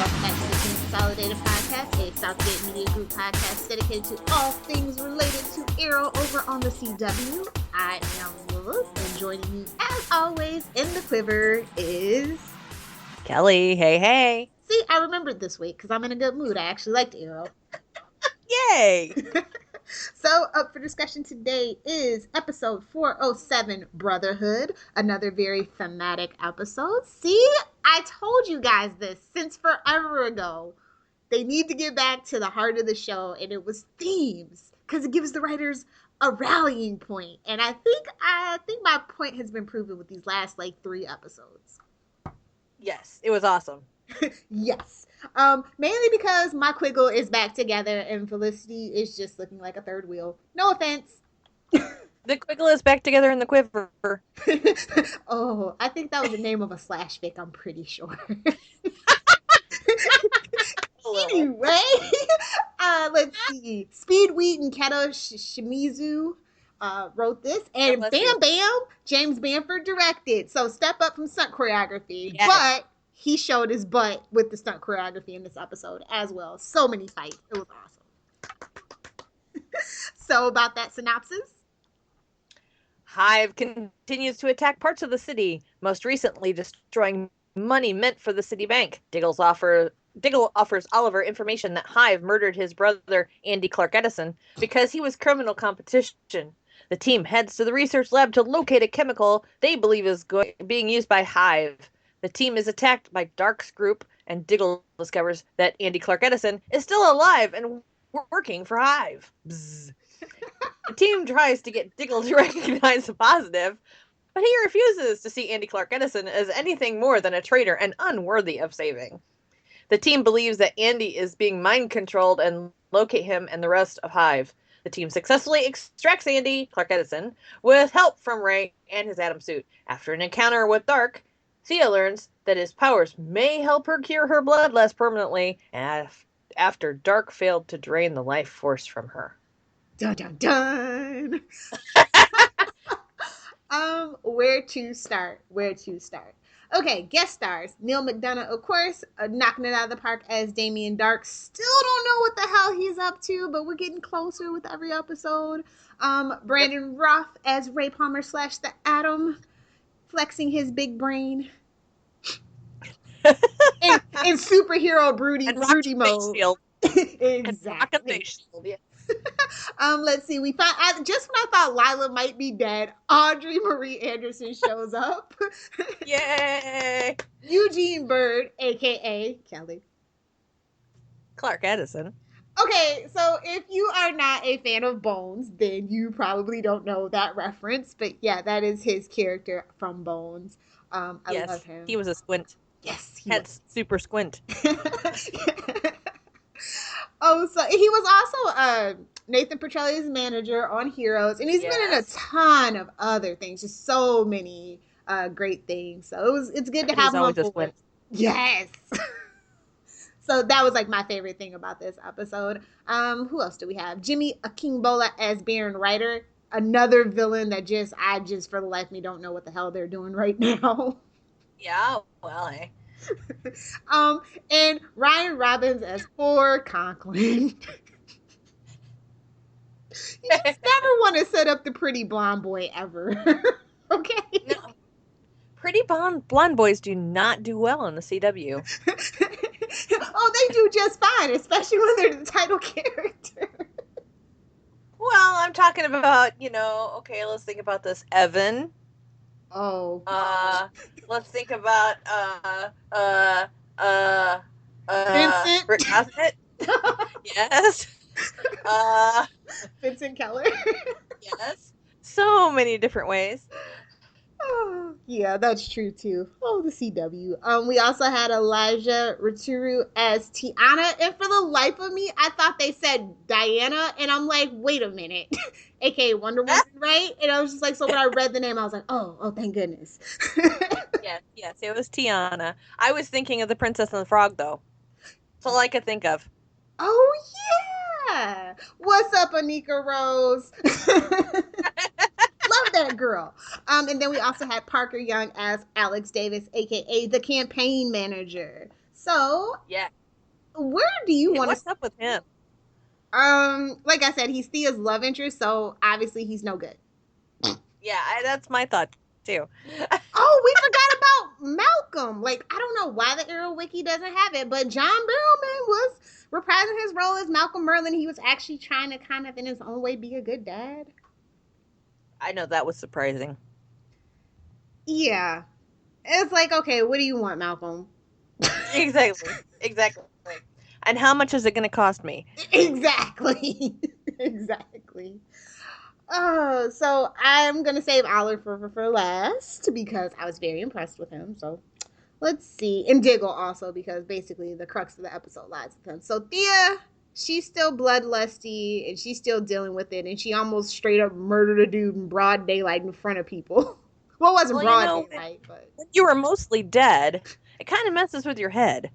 welcome back to the Consolidated podcast, a Southgate Media Group podcast dedicated to all things related to Arrow over on the CW. I am Lilith, and joining me, as always, in the quiver is... Kelly. Hey. See, I remembered this week because I'm in a good mood. I actually liked Arrow. Yay! So, up for discussion today is episode 407, Brotherhood, another very thematic episode. See, I told you guys this since forever ago. They need to get back to the heart of the show, and it was themes, because it gives the writers a rallying point. And I think my point has been proven with these last, 3 episodes. Yes, it was awesome. Yes. Mainly because my Quiggle is back together and Felicity is just looking like a third wheel. No offense. The Quiggle is back together in the quiver. Oh, I think that was the name of a slash fic, I'm pretty sure. Anyway, let's see. Speedweed and Keto Shimizu wrote this, and Bam, James Bamford directed. So step up from stunt choreography, yes. But he showed his butt with the stunt choreography in this episode as well. So many fights. It was awesome. So about that synopsis. Hive continues to attack parts of the city, most recently destroying money meant for the city bank. Diggle offers Oliver information that Hive murdered his brother, Andy Clark Edison, because he was criminal competition. The team heads to the research lab to locate a chemical they believe is being used by Hive. The team is attacked by Dark's group, and Diggle discovers that Andy Clark Edison is still alive and working for Hive. Bzz. The team tries to get Diggle to recognize the positive, but he refuses to see Andy Clark Edison as anything more than a traitor and unworthy of saving. The team believes that Andy is being mind-controlled and locate him and the rest of Hive. The team successfully extracts Andy Clark Edison with help from Ray and his Atom suit. After an encounter with Dark, Thea learns that his powers may help her cure her blood less permanently after Dark failed to drain the life force from her. Dun dun dun! Where to start? Okay, guest stars. Neil McDonough, of course, knocking it out of the park as Damien Dark. Still don't know what the hell he's up to, but we're getting closer with every episode. Brandon Roth as Ray Palmer / the Atom, flexing his big brain. in superhero broody mode. Exactly. Yeah. Let's see. Just when I thought Lila might be dead, Audrey Marie Anderson shows up. Yay! Eugene Bird, aka Kelly Clark Edison. Okay, so if you are not a fan of Bones, then you probably don't know that reference. But yeah, that is his character from Bones. I love him. He was a squint. Yes, he had super squint. Oh, so he was also Nathan Petrelli's manager on Heroes, and he's been in a ton of other things, just so many great things. So it's good to have him on board. Yes. So that was my favorite thing about this episode. Who else do we have? Jimmy Akingbola as Baron Ryder, another villain that I just for the life of me don't know what the hell they're doing right now. Yeah, well, hey. And Ryan Robbins as Thor Conklin. You just never want to set up the pretty blonde boy ever. Okay? No. Pretty blonde boys do not do well in the CW. Oh, they do just fine, especially when they're the title character. Well, I'm talking about, okay, let's think about this. Evan. Oh. Let's think about Vincent. Rick Cosmet. Yes. Vincent Keller. Yes. So many different ways. Oh, yeah, that's true too. Oh, the CW. We also had Elijah Raturu as Tiana, and for the life of me, I thought they said Diana, and I'm like, wait a minute, aka Wonder Woman, right? And I was just like, so when I read the name, I was like, oh, thank goodness. Yes, it was Tiana. I was thinking of the Princess and the Frog, though. That's all I could think of. Oh yeah, what's up, Anika Rose? Love that girl. And then we also had Parker Young as Alex Davis, aka the campaign manager. So, yeah, where do you want to? What's up with him? Like I said, he's Thea's love interest, so obviously he's no good. Yeah, that's my thought too. Oh, we forgot about Malcolm. Like, I don't know why the Arrow Wiki doesn't have it, but John Barrowman was reprising his role as Malcolm Merlin. He was actually trying to kind of, in his own way, be a good dad. I know that was surprising. Yeah. It's like, okay, what do you want, Malcolm? Exactly. And how much is it going to cost me? Exactly. Exactly. Oh, so I'm gonna save Oliver for last because I was very impressed with him. So let's see, and Diggle also because basically the crux of the episode lies with him. So Thea, she's still bloodlusty and she's still dealing with it, and she almost straight up murdered a dude in broad daylight in front of people. Well, it wasn't broad daylight, but when you were mostly dead, it kind of messes with your head.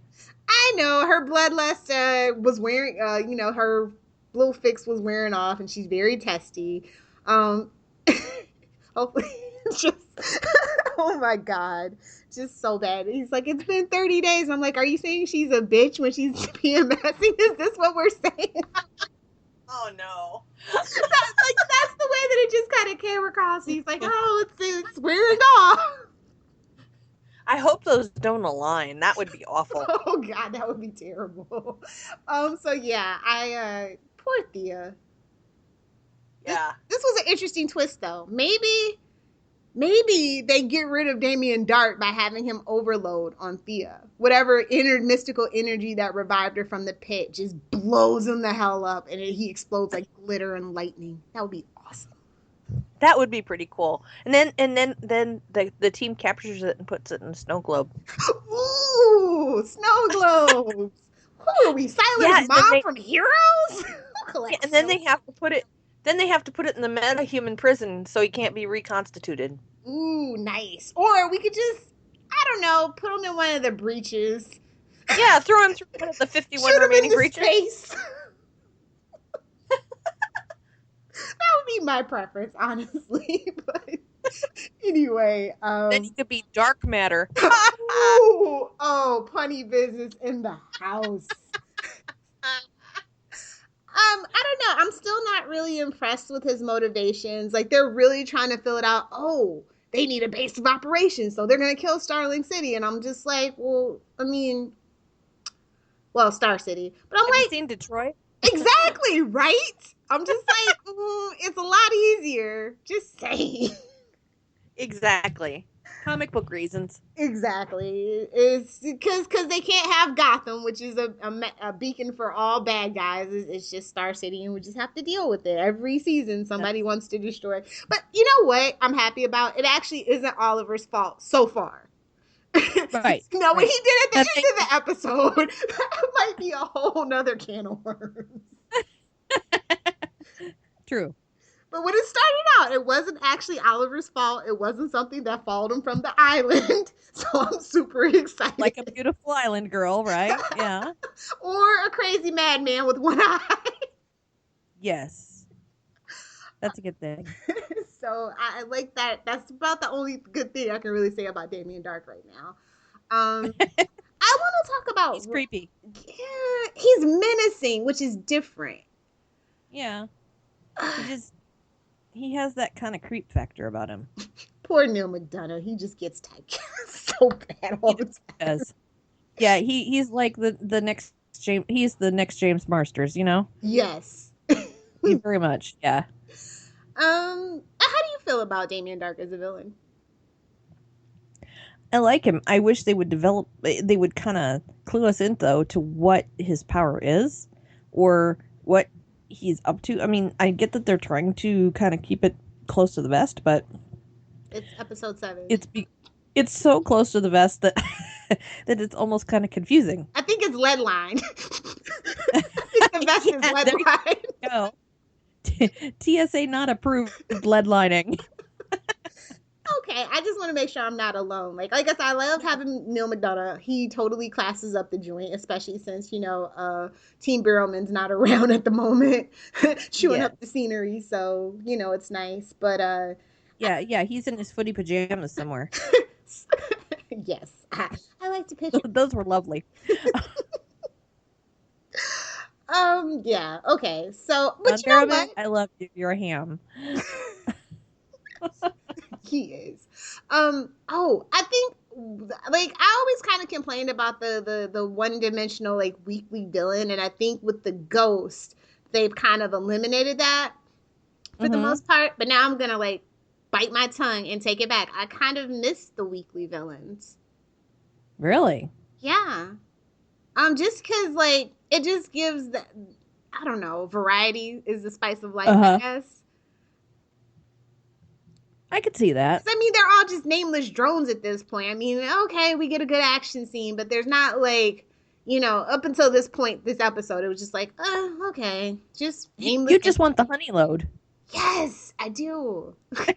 I know her bloodlust was wearing, her blue fix was wearing off, and she's very testy. Um, hopefully, just oh my god, just so bad. He's like, it's been 30 days. I'm like, are you saying she's a bitch when she's PMSing? Is this what we're saying? Oh no. That's the way that it just kind of came across. He's like, oh, it's wearing off. I hope those don't align. That would be awful. Oh god, that would be terrible. So yeah, I poor Thea. Yeah. This was an interesting twist though. Maybe they get rid of Damien Dark by having him overload on Thea. Whatever mystical energy that revived her from the pit just blows him the hell up, and he explodes like glitter and lightning. That would be awesome. That would be pretty cool. And then the team captures it and puts it in a snow globe. Ooh, snow globes. Who are we? Siler's mom from Heroes? Yeah, and then they have to put it. Then they have to put it in the metahuman prison so he can't be reconstituted. Ooh, nice. Or we could just, I don't know, put him in one of the breaches. Yeah, throw him through one of the 51 remaining breaches. Space. That would be my preference, honestly. But anyway, then he could be dark matter. oh, punny business in the house. I don't know. I'm still not really impressed with his motivations. Like, they're really trying to fill it out. Oh, they need a base of operations, so they're going to kill Starling City. And I'm just like, well, I mean, well, Star City. But I'm Have you seen Detroit? Exactly, right? I'm just like, it's a lot easier. Just saying. Exactly. Comic book reasons. Exactly. It's because they can't have Gotham, which is a beacon for all bad guys. It's just Star City, and we just have to deal with it. Every season, somebody wants to destroy. But you know what I'm happy about? It actually isn't Oliver's fault so far. Right. No, what he did at the end of the episode, that might be a whole nother can of worms. True. But when it started out, it wasn't actually Oliver's fault. It wasn't something that followed him from the island. So I'm super excited. Like a beautiful island girl, right? Yeah. Or a crazy madman with one eye. Yes. That's a good thing. So I like that. That's about the only good thing I can really say about Damien Dark right now. I want to talk about... He's creepy. Yeah, he's menacing, which is different. Yeah. He has that kind of creep factor about him. Poor Neil McDonough. He just gets typecast so bad all the time. Yeah, he's like the next James. He's the next James Marsters, you know? Yes. Very much, yeah. How do you feel about Damien Dark as a villain? I like him. I wish they would kind of clue us in, though, to what his power is or what he's up to. I mean, I get that they're trying to kind of keep it close to the vest, but it's episode 7. It's so close to the vest that that it's almost kind of confusing. I think it's lead line. I think the vest is lead line. Go. TSA not approved lead lining. Okay, I just want to make sure I'm not alone. Like I guess I love having Neil McDonough. He totally classes up the joint, especially since, Team Barrowman's not around at the moment, chewing up the scenery. So, it's nice. But yeah, he's in his footy pajamas somewhere. Yes. I like to picture. Those were lovely. Yeah, okay. So, but you know what? I love you. You're a ham. He is. I think like I always kind of complained about the one-dimensional like weekly villain, and I think with the ghost, they've kind of eliminated that for the most part. But now I'm gonna like bite my tongue and take it back. I kind of miss the weekly villains. Really? Yeah. Just because like it just gives the, I don't know, variety is the spice of life, I guess. I could see that. I mean, they're all just nameless drones at this point. I mean, okay, we get a good action scene, but there's not like, up until this point, this episode, it was just like, okay, just nameless. You just want the honey load. Yes, I do. I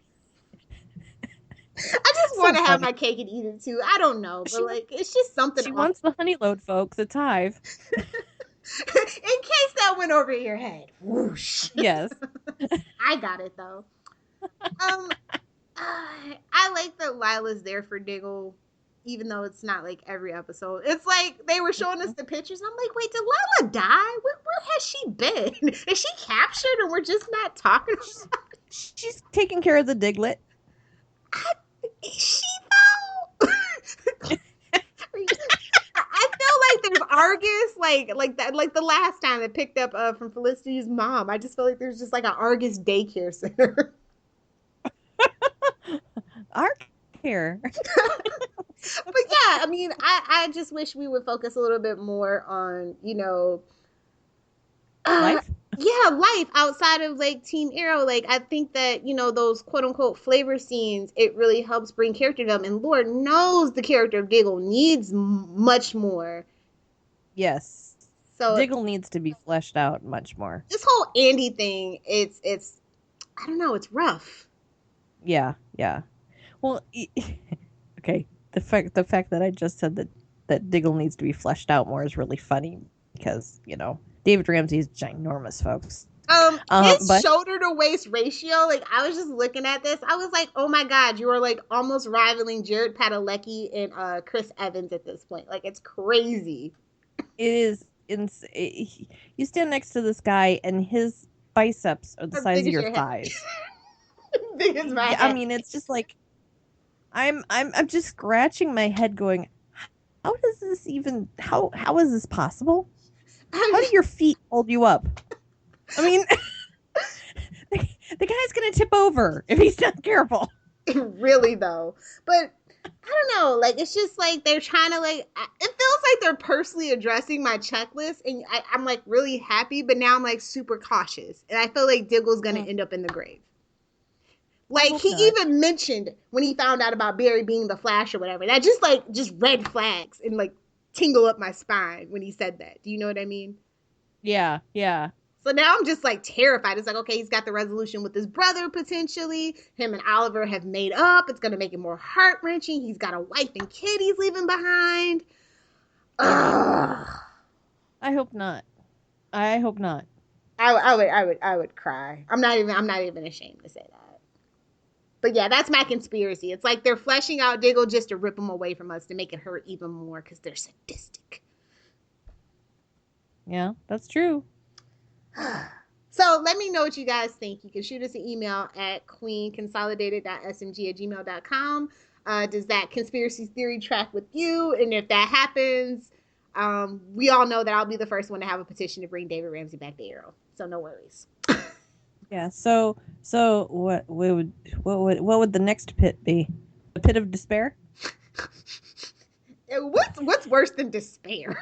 just want to have my cake and eat it too. I don't know, but like, it's just something. She wants the honey load, folks. It's Hive. In case that went over your head. Whoosh. Yes. I got it though. I like that Lila's there for Diggle, even though it's not like every episode. It's like they were showing us the pictures. And I'm like, wait, did Lila die? Where has she been? Is she captured and we're just not talking about it? She's taking care of the Diglett. Is she though? I feel like there's Argus, like that, like the last time they picked up from Felicity's mom. I just feel like there's just like an Argus daycare center. Our care. But yeah, I mean, I just wish we would focus a little bit more on, life? Yeah, life outside of like Team Arrow. Like I think that, those quote unquote flavor scenes, it really helps bring character development. And Lord knows the character of Diggle needs much more. Yes. So Diggle needs to be fleshed out much more. This whole Andy thing, it's I don't know, it's rough. Yeah. Well, okay. The fact that I just said that Diggle needs to be fleshed out more is really funny because, David Ramsey's ginormous, folks. His shoulder to waist ratio, like I was just looking at this, I was like, oh my god, you are like almost rivaling Jared Padalecki and Chris Evans at this point. Like it's crazy. It is insane. You stand next to this guy and his biceps are the size of your thighs. Big as my head. I mean, it's just like I'm just scratching my head going, how does this even how is this possible? How do your feet hold you up? I mean, the guy's gonna tip over if he's not careful. Really though. But I don't know, like it's just like they're trying to like, it feels like they're personally addressing my checklist, and I'm like really happy, but now I'm like super cautious, and I feel like Diggle's gonna end up in the grave. Like he even mentioned when he found out about Barry being the Flash or whatever, that just red flags and like tingle up my spine when he said that. Do you know what I mean? Yeah. So now I'm just like terrified. It's like, okay, he's got the resolution with his brother potentially. Him and Oliver have made up. It's going to make it more heart-wrenching. He's got a wife and kid he's leaving behind. Ugh. I hope not. I would cry. I'm not even ashamed to say that. But yeah, that's my conspiracy. It's like they're fleshing out Diggle just to rip him away from us, to make it hurt even more because they're sadistic. Yeah, that's true. So let me know what you guys think. You can shoot us an email at queenconsolidated.smg@gmail.com. Does that conspiracy theory track with you? And if that happens, we all know that I'll be the first one to have a petition to bring David Ramsey back to Arrow. So no worries. Yeah. So what would the next pit be? The pit of despair? What's worse than despair?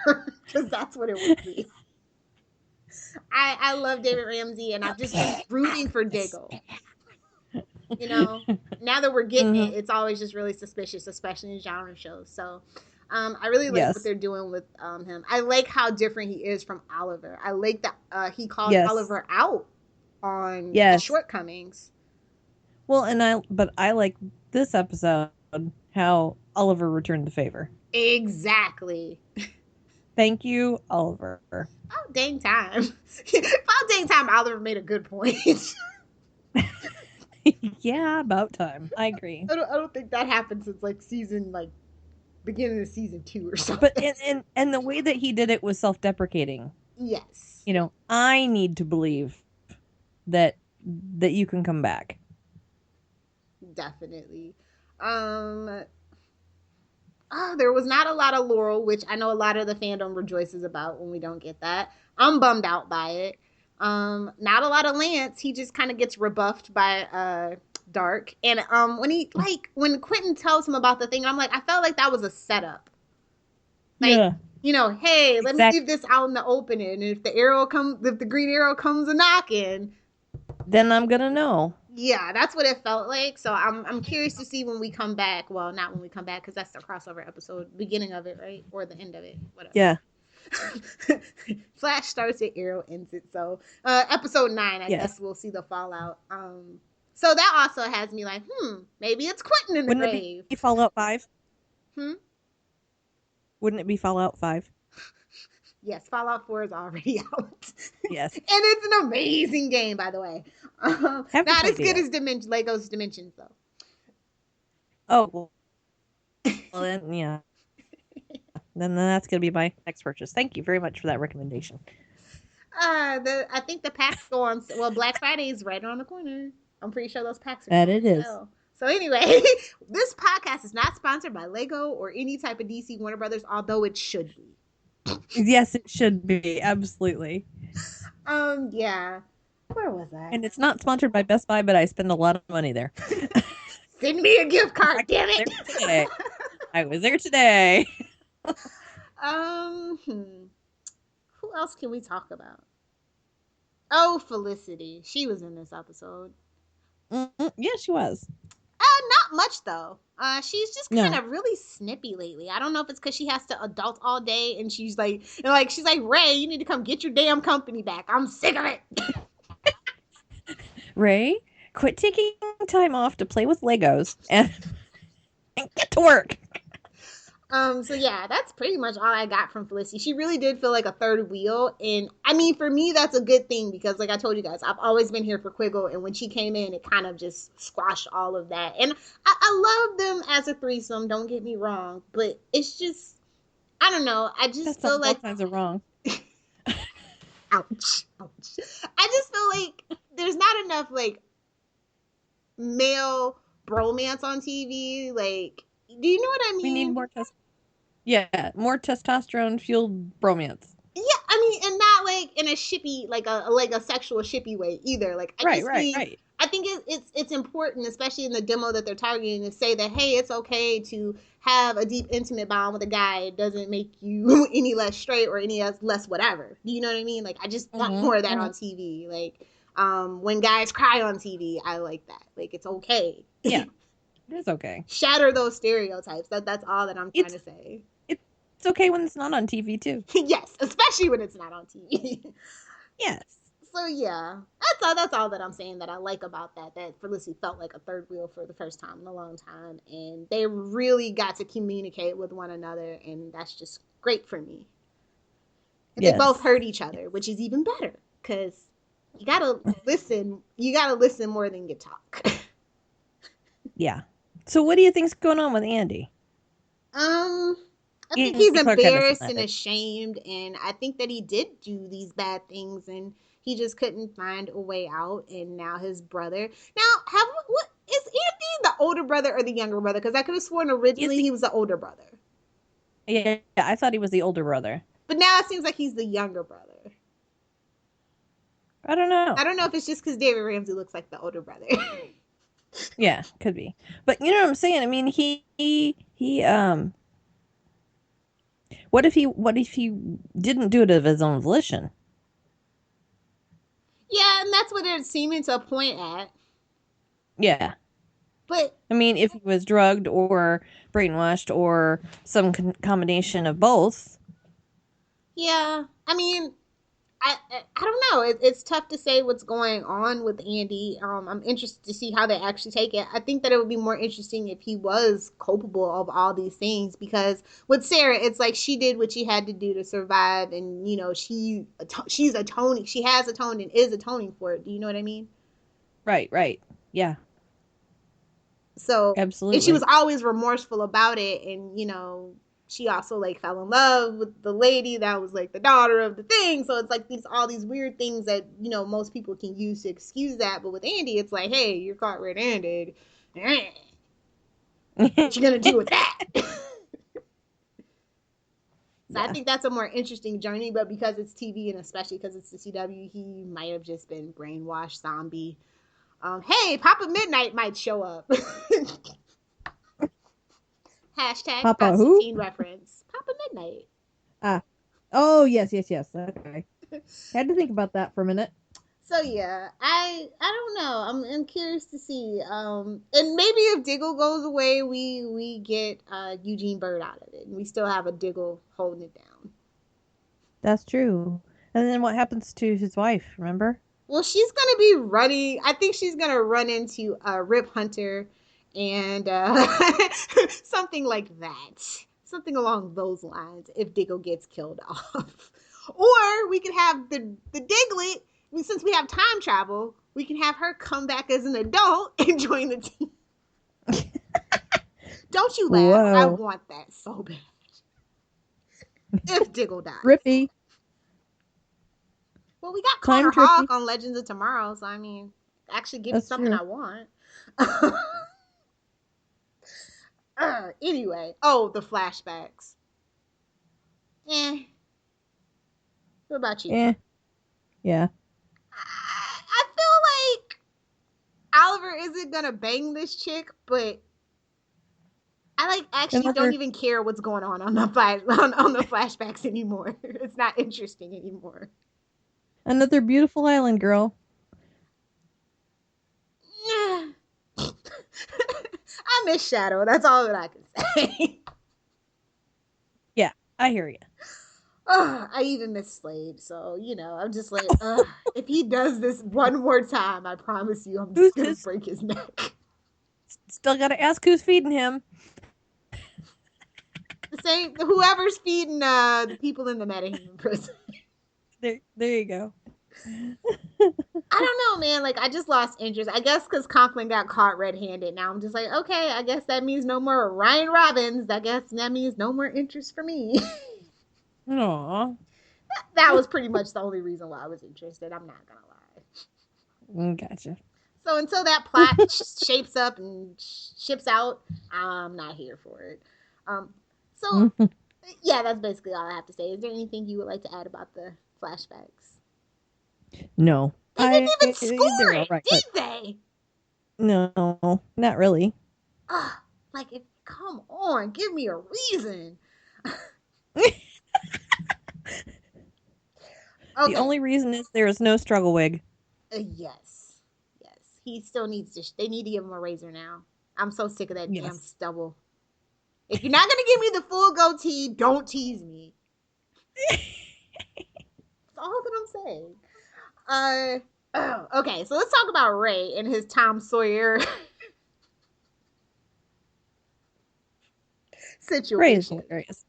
Because that's what it would be. I love David Ramsey, and I've just been rooting for Diggle. Now that we're getting it, it's always just really suspicious, especially in genre shows. So I really like what they're doing with him. I like how different he is from Oliver. I like that he called Oliver out on his shortcomings. Well, but I like this episode how Oliver returned the favor. Exactly. Thank you, Oliver. Oh, dang time. About dang time, Oliver made a good point. Yeah, about time. I agree. I don't think that happened since like season beginning of season 2 or something. But and the way that he did it was self-deprecating. Yes. You know, I need to believe that you can come back. Definitely. Oh, there was not a lot of Laurel, which I know a lot of the fandom rejoices about when we don't get that. I'm bummed out by it. Not a lot of Lance. He just kind of gets rebuffed by Dark. And when Quentin tells him about the thing, I'm like, I felt like that was a setup. Like, yeah. You know, hey, let me leave this out in the open, and if the green arrow comes a knocking, then I'm gonna know. Yeah, that's what it felt like. So I'm curious to see when we come back. Well, not when we come back, because that's the crossover episode, beginning of it, right, or the end of it, whatever. Yeah. Flash starts it, Arrow ends it. So episode 9, I guess we'll see the fallout. So that also has me like, maybe it's Quentin in the grave. Wouldn't it be Fallout 5? Hmm. Wouldn't it be Fallout 5? Yes, Fallout 4 is already out. Yes. And it's an amazing game, by the way. Not as good as Lego's Dimensions, though. Oh, well then, yeah. Then that's going to be my next purchase. Thank you very much for that recommendation. I think the packs go on. Well, Black Friday is right around the corner. I'm pretty sure those packs are. That it is. So anyway, this podcast is not sponsored by Lego or any type of DC Warner Brothers, although it should be. Yes, it should be. Absolutely. Yeah. Where was I? And it's not sponsored by Best Buy, but I spend a lot of money there. Send me a gift card, damn it. I was there today. Who else can we talk about? Oh, Felicity. She was in this episode. Yeah, she was. Not much though. She's just kind of really snippy lately. I don't know if it's because she has to adult all day, and she's like, Ray, you need to come get your damn company back. I'm sick of it. Ray, quit taking time off to play with Legos and get to work. So yeah, that's pretty much all I got from Felicity. She really did feel like a third wheel, and I mean, for me, that's a good thing because, like I told you guys, I've always been here for Quiggle, and when she came in, it kind of just squashed all of that. And I love them as a threesome. Don't get me wrong, but it's just, I don't know. I just feel like both sides are wrong. Ouch. I just feel like there's not enough like male bromance on TV. Like, do you know what I mean? We need more more testosterone fueled bromance. Yeah, I mean, and not like in a shippy, like a sexual shippy way either. Like, right. I think it's important, especially in the demo that they're targeting, to say that, hey, it's okay to have a deep, intimate bond with a guy. It doesn't make you any less straight or any less whatever. Do you know what I mean? Like, I just want more of that on TV. Like, when guys cry on TV, I like that. Like, it's okay. Yeah, it is okay. Shatter those stereotypes. That's all that I'm trying to say. It's okay when it's not on TV, too. Yes, especially when it's not on TV. Yes. So yeah, that's all that I'm saying that I like about that Felicity felt like a third wheel for the first time in a long time, and they really got to communicate with one another, and that's just great for me. And They both heard each other, which is even better because you gotta listen. You gotta listen more than you talk. Yeah. So what do you think's going on with Andy? I think he's embarrassed and ashamed, and I think that he did do these bad things, and he just couldn't find a way out. And now his brother. Now, what is Andy the older brother or the younger brother? Because I could have sworn originally he was the older brother. Yeah, I thought he was the older brother. But now it seems like he's the younger brother. I don't know. I don't know if it's just because David Ramsey looks like the older brother. Yeah, could be. But you know what I'm saying? I mean, he what if he didn't do it of his own volition? Yeah, and that's what it's seeming to point at. Yeah. But I mean, if he was drugged or brainwashed or some combination of both. Yeah, I mean, I don't know. It's tough to say what's going on with Andy. I'm interested to see how they actually take it. I think that it would be more interesting if he was culpable of all these things, because with Sarah, it's like she did what she had to do to survive, and you know she's atoning. She has atoned and is atoning for it. Do you know what I mean? Right. Yeah. So, Absolutely. and she was always remorseful about it. And, you know, she also like fell in love with the lady that was like the daughter of the thing. So it's like all these weird things that, you know, most people can use to excuse that. But with Andy, it's like, hey, you're caught red-handed. What you gonna do with that? So yeah. I think that's a more interesting journey, but because it's TV and especially because it's the CW, he might have just been brainwashed zombie. Hey, Papa Midnight might show up. Hashtag Papa Constantine who? reference. Papa Midnight. Oh, yes. Okay. Had to think about that for a minute. So yeah, I don't know. I'm curious to see. And maybe if Diggle goes away, we get Eugene Bird out of it, and we still have a Diggle holding it down. That's true. And then what happens to his wife? Remember? Well, she's gonna be running. I think she's gonna run into Rip Hunter, and something like that. Something along those lines. If Diggle gets killed off, or we could have the Diglett. Since we have time travel, we can have her come back as an adult and join the team. Don't you laugh. Whoa. I want that so bad. If Diggle dies. Rippy. Well, we got Connor Hawk on Legends of Tomorrow, so I mean, actually give me something true. I want. Anyway. Oh, the flashbacks. What about you? Yeah. I feel like Oliver isn't gonna bang this chick, but I actually don't even care what's going on the on the flashbacks anymore. It's not interesting anymore. Another beautiful island girl. I miss Shadow. That's all that I can say. Yeah, I hear you. I even miss Slade, so you know, I'm just like, if he does this one more time, I promise you, I'm just gonna break his neck. Still gotta ask who's feeding him. The same, whoever's feeding the people in the metahuman prison. There you go. I don't know, man. Like, I just lost interest. I guess because Conklin got caught red-handed. Now I'm just like, okay, I guess that means no more Ryan Robbins. I guess that means no more interest for me. Aww. That was pretty much the only reason why I was interested. I'm not gonna lie. Gotcha. So until that plot shapes up and ships out, I'm not here for it. So yeah, that's basically all I have to say. Is there anything you would like to add about the flashbacks? No. They didn't even score it, right, did they? No, not really. Like, come on, give me a reason. Okay. The only reason is there is no struggle wig. Yes. He still needs to. They need to give him a razor now. I'm so sick of that damn stubble. If you're not gonna give me the full goatee, don't tease me. That's all that I'm saying. Okay, so let's talk about Ray and his Tom Sawyer situation. Ray is hilarious.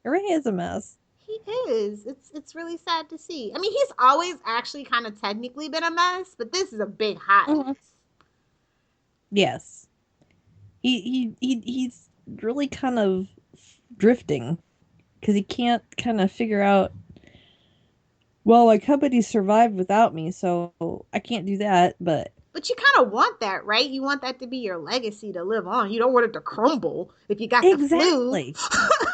Ray is a mess. He is. It's really sad to see. I mean, he's always actually kind of technically been a mess, but this is a big hot mess. Yes. He's really kind of drifting because he can't kind of figure out, well, my company survived without me, so I can't do that, but you kind of want that, right? You want that to be your legacy to live on. You don't want it to crumble if you got the flu.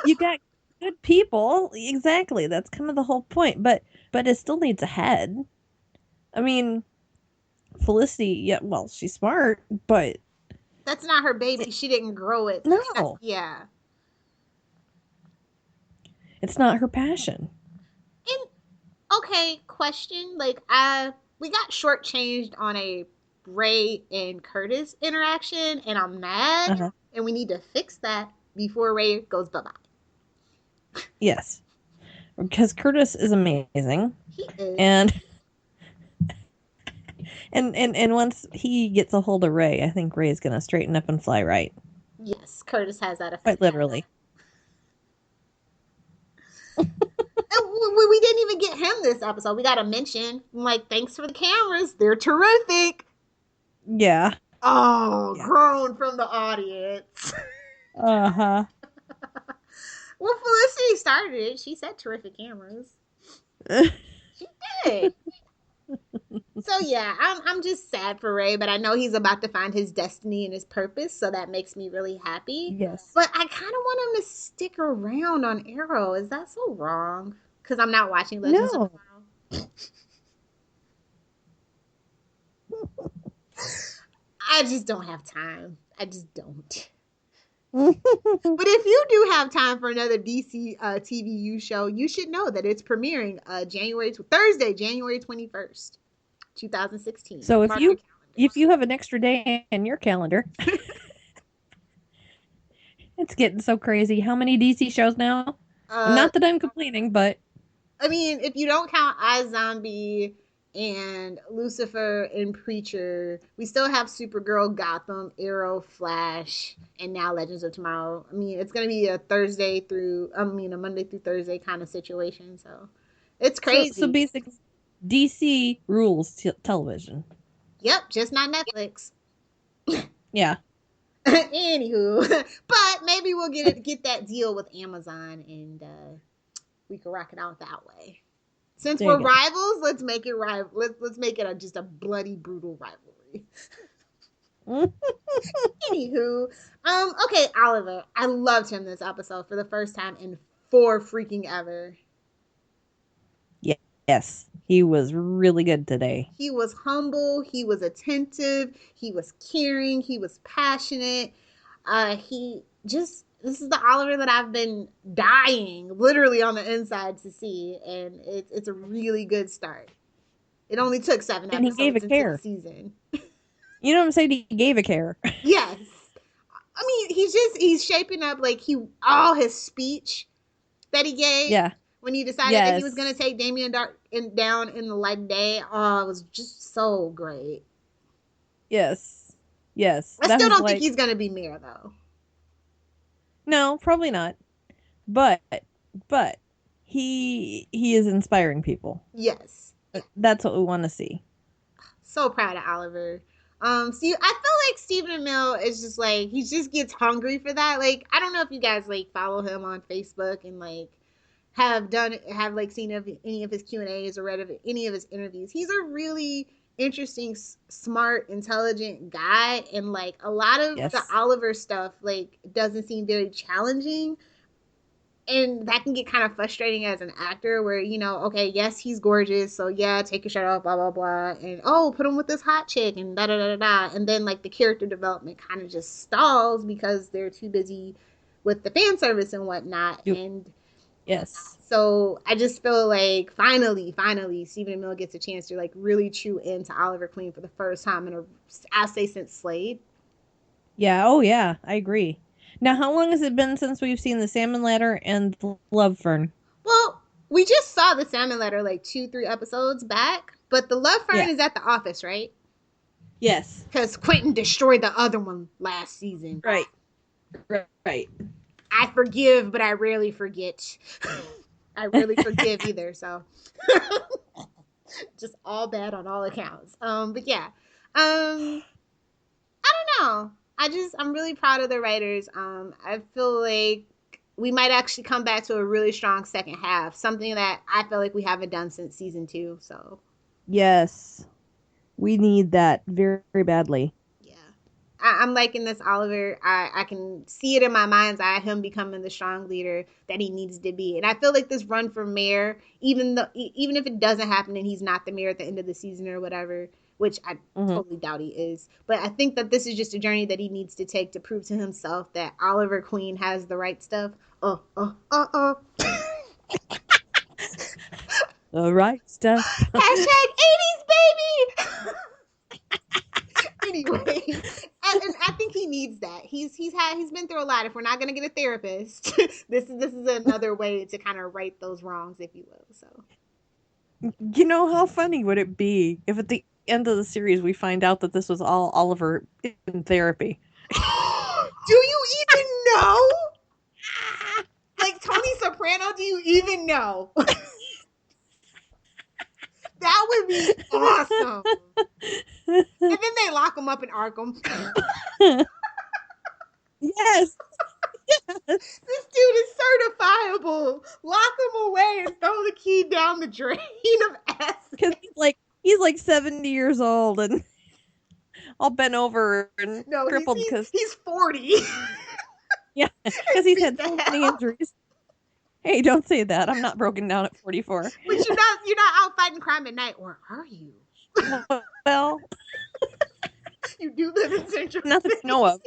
You got good people. Exactly. That's kind of the whole point. But it still needs a head. I mean, Felicity, yeah, well, she's smart, but that's not her baby. She didn't grow it. No. Yeah. It's not her passion. And okay, question. Like, we got shortchanged on a Ray and Curtis interaction, and I'm mad, and we need to fix that before Ray goes bye-bye. Yes. Because Curtis is amazing. He is. And once he gets a hold of Ray, I think Ray is going to straighten up and fly right. Yes, Curtis has that effect. Quite literally. We didn't even get him this episode. We got a mention. I'm like, thanks for the cameras. They're terrific. Yeah. Oh, yeah. Groan from the audience. Uh-huh. Well, Felicity started it. She said terrific cameras. She did. So yeah, I'm just sad for Ray, but I know he's about to find his destiny and his purpose, so that makes me really happy. Yes. But I kind of want him to stick around on Arrow. Is that so wrong? Because I'm not watching Legends of Tomorrow. I just don't have time. I just don't. But if you do have time for another DC TVU show, you should know that it's premiering Thursday, January 21st, 2016. So if you have an extra day in your calendar, it's getting so crazy. How many DC shows now? Not that I'm complaining, but I mean, if you don't count iZombie and Lucifer and Preacher, we still have Supergirl, Gotham, Arrow, Flash, and now Legends of Tomorrow. I mean, it's going to be a Monday through Thursday kind of situation. So it's crazy. So basically, DC rules television. Yep, just not Netflix. Yeah. Anywho, but maybe we'll get that deal with Amazon and we can rock it out that way. Since we're rivals, let's make it let's make it just a bloody, brutal rivalry. Anywho, okay, Oliver. I loved him this episode for the first time in 4 freaking ever. Yes, he was really good today. He was humble. He was attentive. He was caring. He was passionate. This is the Oliver that I've been dying literally on the inside to see, and it's a really good start. It only took 7 episodes into the season. You know what I'm saying? He gave a care. Yes. I mean, he's shaping up like all his speech that he gave. Yeah. When he decided that he was going to take Damien down in the light of day. Oh, it was just so great. Yes. Yes. I still don't think he's going to be mayor, though. No, probably not. But he is inspiring people. Yes. That's what we want to see. So proud of Oliver. I feel like Stephen Amell is just like, he just gets hungry for that. Like, I don't know if you guys like follow him on Facebook and like have seen any of his Q&As or read any of his interviews. He's a really interesting, smart, intelligent guy, and like a lot of the Oliver stuff like doesn't seem very challenging, and that can get kind of frustrating as an actor where, you know, okay, yes, he's gorgeous, so yeah, take your shirt off, blah blah blah, and put him with this hot chick and da da da da, and then like the character development kind of just stalls because they're too busy with the fan service and whatnot. And yes. So I just feel like finally, Stephen Amell gets a chance to like really chew into Oliver Queen for the first time I'll say since Slade. Yeah. Oh yeah. I agree. Now, how long has it been since we've seen the Salmon Ladder and the Love Fern? Well, we just saw the Salmon Ladder like 2-3 episodes back, but the Love Fern is at the office, right? Yes. Because Quentin destroyed the other one last season. Right. I forgive, but I rarely forget. I rarely forgive either, so just all bad on all accounts. But yeah, I don't know. I'm really proud of the writers. I feel like we might actually come back to a really strong second half, something that I feel like we haven't done since season 2. So yes, we need that very, very badly. I'm liking this Oliver. I can see it in my mind's eye, him becoming the strong leader that he needs to be. And I feel like this run for mayor, even if it doesn't happen and he's not the mayor at the end of the season or whatever, which I totally doubt he is. But I think that this is just a journey that he needs to take to prove to himself that Oliver Queen has the right stuff. The right stuff. Hashtag 80s baby. Anyway, and I think he needs that. He's been through a lot. If we're not gonna get a therapist, this is another way to kind of right those wrongs, if you will. So, you know, how funny would it be if at the end of the series we find out that this was all Oliver in therapy? Do you even know? Like Tony Soprano, do you even know? That would be awesome. And then they lock him up in Arkham. Yes. This dude is certifiable. Lock him away and throw the key down the drain of acid. Because he's like 70 years old and all bent over and crippled because he's 40. Yeah, because he's had so many injuries. Hey, don't say that. I'm not broken down at 44. But you're not out fighting crime at night, or are you? Well, you do live in Central nothing to know of.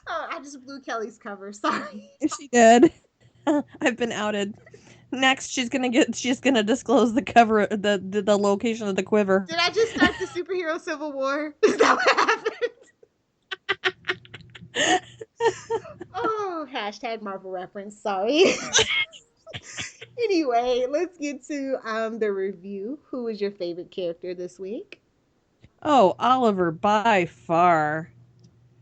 Oh, I just blew Kelly's cover. Sorry. She did. I've been outed. Next, she's gonna disclose the cover, the location of the quiver. Did I just start the superhero civil war? Is that what happened? Oh, hashtag Marvel reference. Sorry. Anyway, let's get to the review. Who was your favorite character this week? Oh, Oliver by far.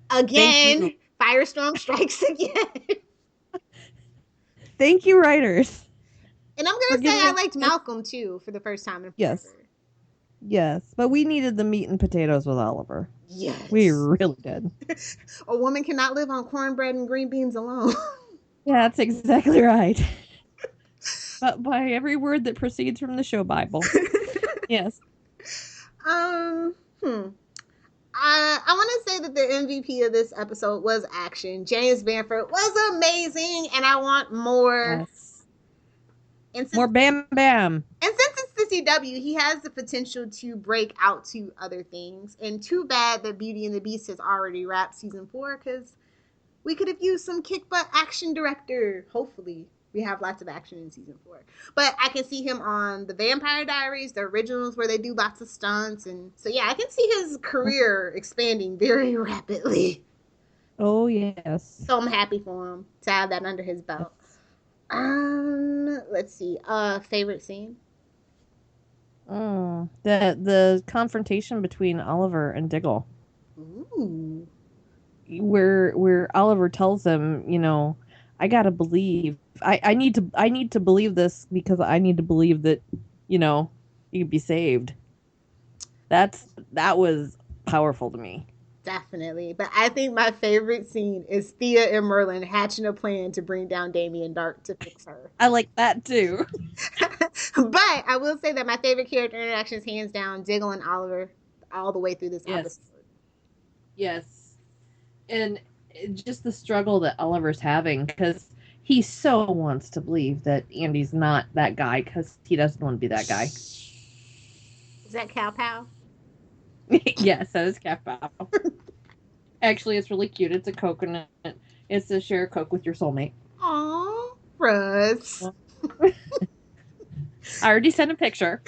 Again, Firestorm strikes again. Thank you, writers. And I'm gonna say I liked Malcolm too for the first time in forever. Yes, but we needed the meat and potatoes with Oliver. Yes, we really did. A woman cannot live on cornbread and green beans alone. Yeah, that's exactly right. But by every word that proceeds from the show Bible. Yes. I want to say that the MVP of this episode was action. James Bamford was amazing, and I want more. Yes. And more Bam Bam. And since it's the CW, he has the potential to break out to other things. And too bad that Beauty and the Beast has already wrapped season 4, because we could have used some kick butt action director. Hopefully. We have lots of action in season 4. But I can see him on the Vampire Diaries, the originals where they do lots of stunts. And so, yeah, I can see his career expanding very rapidly. Oh, yes. So I'm happy for him to have that under his belt. Let's see. Favorite scene? The confrontation between Oliver and Diggle. Ooh. Where Oliver tells him, I gotta believe. I need to believe this because I need to believe that, you can be saved. That was powerful to me. Definitely. But I think my favorite scene is Thea and Merlin hatching a plan to bring down Damien Dark to fix her. I like that too. But I will say that my favorite character interaction is hands down Diggle and Oliver all the way through this episode. Yes. And just the struggle that Oliver's having, because he so wants to believe that Andy's not that guy, because he doesn't want to be that guy. Is that Cow Pow? Yes, that is Cow Pow. Actually, it's really cute. It's a coconut. It's to share a Coke with your soulmate. Aww, Russ. I already sent a picture.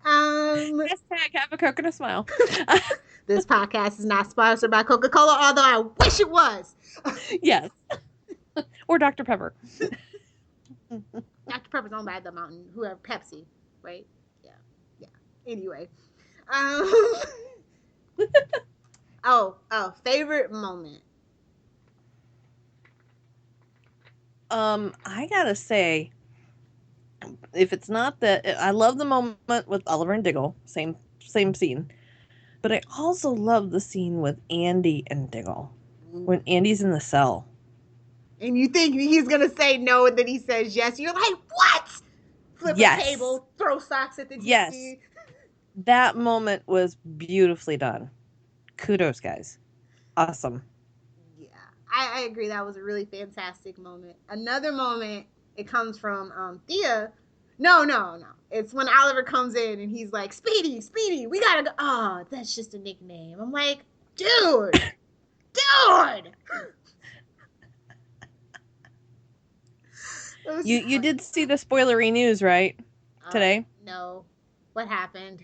Hashtag have a Coke and a smile. This podcast is not sponsored by Coca-Cola, although I wish it was. Yes. Or Dr. Pepper. Dr. Pepper's owned by the Mountain, whoever, Pepsi, right? Yeah. Anyway. Favorite moment. I gotta say, if it's not that, I love the moment with Oliver and Diggle, same scene, but I also love the scene with Andy and Diggle when Andy's in the cell. And you think he's gonna say no, and then he says yes. You're like, what? Flip a table, throw socks at the TV. Yes. That moment was beautifully done. Kudos, guys. Awesome. Yeah, I agree. That was a really fantastic moment. Another moment, it comes from Thea. No. It's when Oliver comes in and he's like, Speedy, we gotta go. Oh, that's just a nickname. I'm like, dude. You did see the spoilery news, right? Today? No. What happened?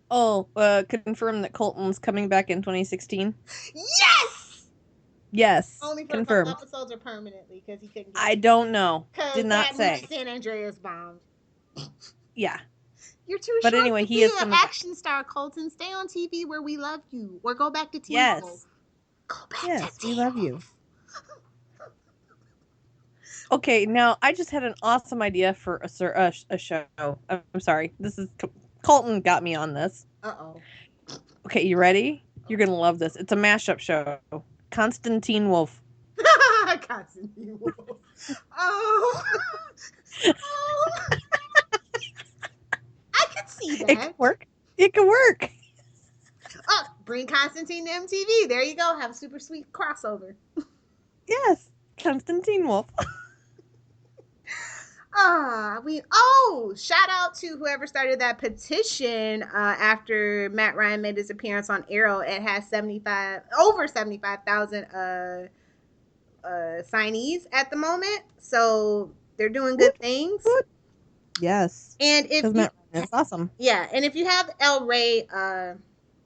Oh, confirmed that Colton's coming back in 2016. Yes! Only for confirmed. A couple episodes or permanently, because he couldn't get I don't know. Did not say. San Andreas bombed. Yeah. You're too but short anyway, to he be is an action star, Colton. Stay on TV where we love you. Or go back to TV. Yes. Go back to Yes, we love you. Okay, now I just had an awesome idea for a show. I'm sorry, this is Colton got me on this. Uh-oh. Okay, you ready? You're gonna love this. It's a mashup show. Constantine Wolf. Constantine Wolf. Oh. Oh. I could see that. It could work. It could work. Oh, bring Constantine to MTV. There you go. Have a super sweet crossover. Yes, Constantine Wolf. Shout out to whoever started that petition after Matt Ryan made his appearance on Arrow. It has over 75,000 signees at the moment. So they're doing good things. Yes. And if Matt Ryan is awesome. Yeah, and if you have El Rey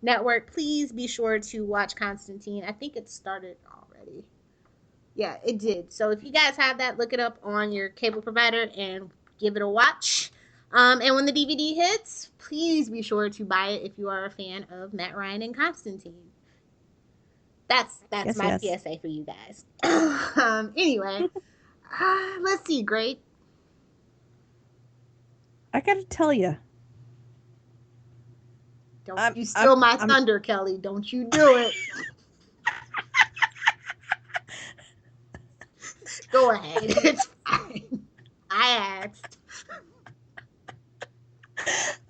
network, please be sure to watch Constantine. I think it started already. Yeah, it did. So if you guys have that, look it up on your cable provider and give it a watch. And when the DVD hits, please be sure to buy it if you are a fan of Matt Ryan and Constantine. That's my PSA for you guys. Anyway, let's see. Great. I gotta tell you. Don't you steal my thunder, Kelly. Don't you do it. Go ahead. It's fine. I asked.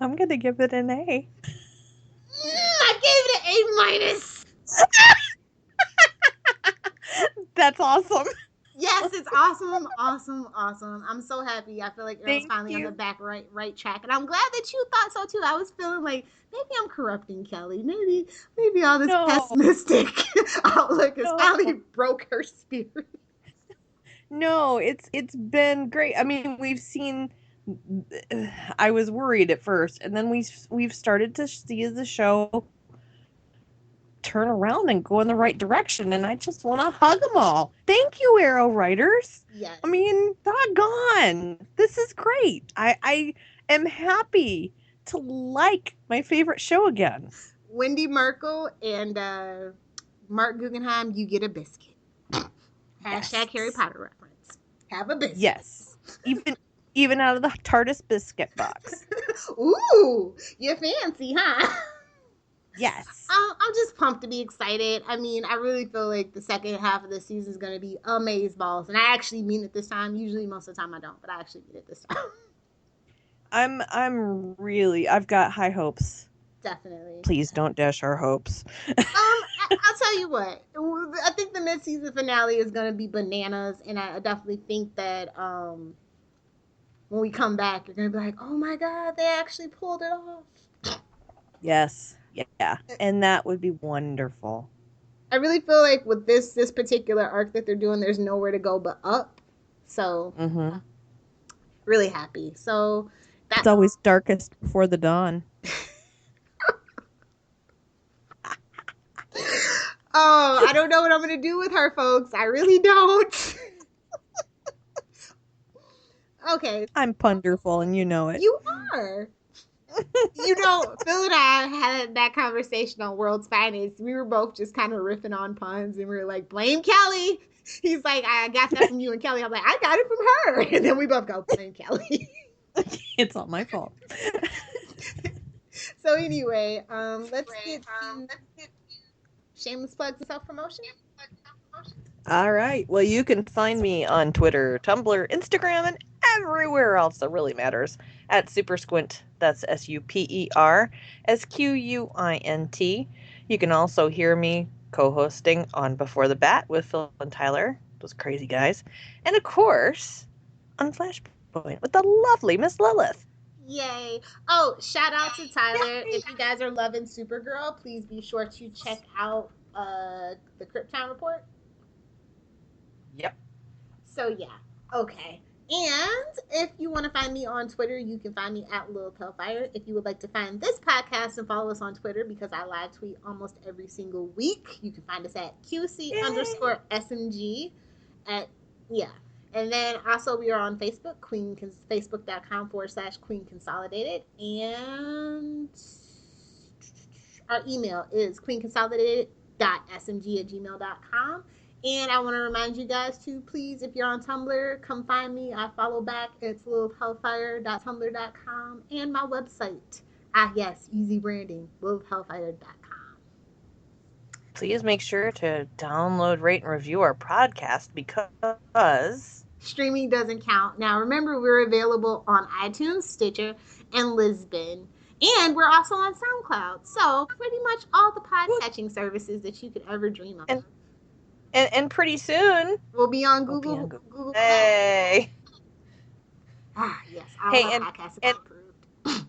I'm going to give it an A. I gave it an A-. That's awesome. Yes, it's awesome. I'm so happy. I feel like Arrow's finally on the right track. And I'm glad that you thought so too. I was feeling like maybe I'm corrupting Kelly. Maybe all this pessimistic outlook has finally broke her spirit. No, it's been great. I mean, we've seen. I was worried at first, and then we've started to see the show turn around and go in the right direction, and I just want to hug them all. Thank you, Arrow writers. Yes. I mean, doggone, this is great. I am happy to like my favorite show again. Wendy Merkel and Mark Guggenheim, you get a biscuit. Hashtag Harry Potter reference. Have a biscuit. Yes. Even out of the TARDIS biscuit box. Ooh, you're fancy, huh? Yes. I'm just pumped to be excited. I mean, I really feel like the second half of the season is going to be amazeballs. And I actually mean it this time. Usually most of the time I don't, but I actually mean it this time. I've got high hopes. Definitely. Please don't dash our hopes. I'll tell you what. I think the mid-season finale is going to be bananas. And I definitely think that when we come back, you're going to be like, oh my God, they actually pulled it off. Yes. Yeah. And that would be wonderful. I really feel like with this particular arc that they're doing, there's nowhere to go but up. So, really happy. So, it's always darkest before the dawn. Oh, I don't know what I'm going to do with her, folks. I really don't. Okay. I'm punderful, and you know it. You are. You know, Phil and I had that conversation on World's Finest. We were both just kind of riffing on puns, and we were like, blame Kelly. He's like, I got that from you and Kelly. I'm like, I got it from her. And then we both go, blame Kelly. It's all my fault. So anyway, let's get to shameless plugs and self-promotion. All right. Well, you can find me on Twitter, Tumblr, Instagram, and everywhere else that really matters at Super Squint. That's SuperSquint. You can also hear me co-hosting on Before the Bat with Phil and Tyler, those crazy guys. And of course, on Flashpoint with the lovely Miss Lilith. Yay. Oh, shout out to Tyler. If you guys are loving Supergirl, please be sure to check out the Krypton Report. Yep. So yeah. Okay. And if you want to find me on Twitter, you can find me at Lilith Hellfire. If you would like to find this podcast and follow us on Twitter, because I live tweet almost every single week, you can find us at QC_SMG. And then also we are on Facebook, Facebook.com/Queen Consolidated. And our email is queenconsolidated.smg@gmail.com. And I want to remind you guys to please, if you're on Tumblr, come find me. I follow back. It's lilithhellfire.tumblr.com and my website, Yes, easy branding. LilithHellfire.com. Please make sure to download, rate, and review our podcast because streaming doesn't count. Now, remember, we're available on iTunes, Stitcher, and Lisbon. And we're also on SoundCloud. So, pretty much all the podcatching services that you could ever dream of. And pretty soon, we'll be on Google. Google hey. Yes. All our podcasts have approved.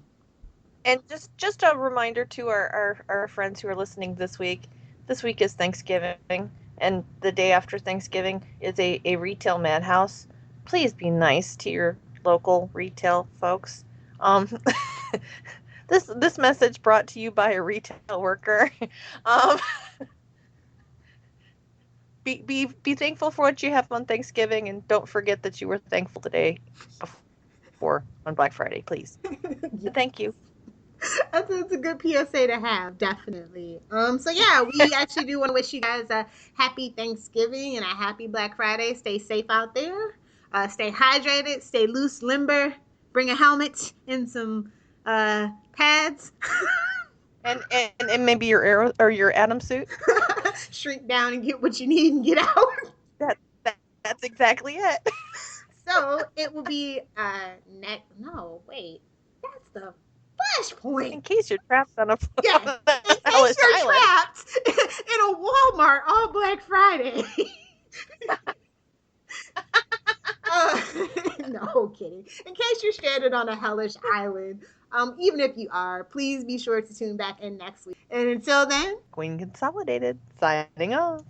And just a reminder to our friends who are listening this week. This week is Thanksgiving, and the day after Thanksgiving is a retail madhouse. Please be nice to your local retail folks. This message brought to you by a retail worker. Be thankful for what you have on Thanksgiving, and don't forget that you were thankful today before on Black Friday, please. Yes. Thank you. That's a good PSA to have, definitely. So yeah, we actually do want to wish you guys a happy Thanksgiving and a happy Black Friday. Stay safe out there. Stay hydrated. Stay loose, limber. Bring a helmet and some pads. and maybe your arrow or your Atom suit. Shrink down and get what you need and get out. That's exactly it. So it will be that's the Flashpoint. In case you're trapped on a in case you're trapped in a Walmart on Black Friday. No kidding. In case you're stranded on a hellish island, even if you are, please be sure to tune back in next week. And until then, Queen Consolidated signing off.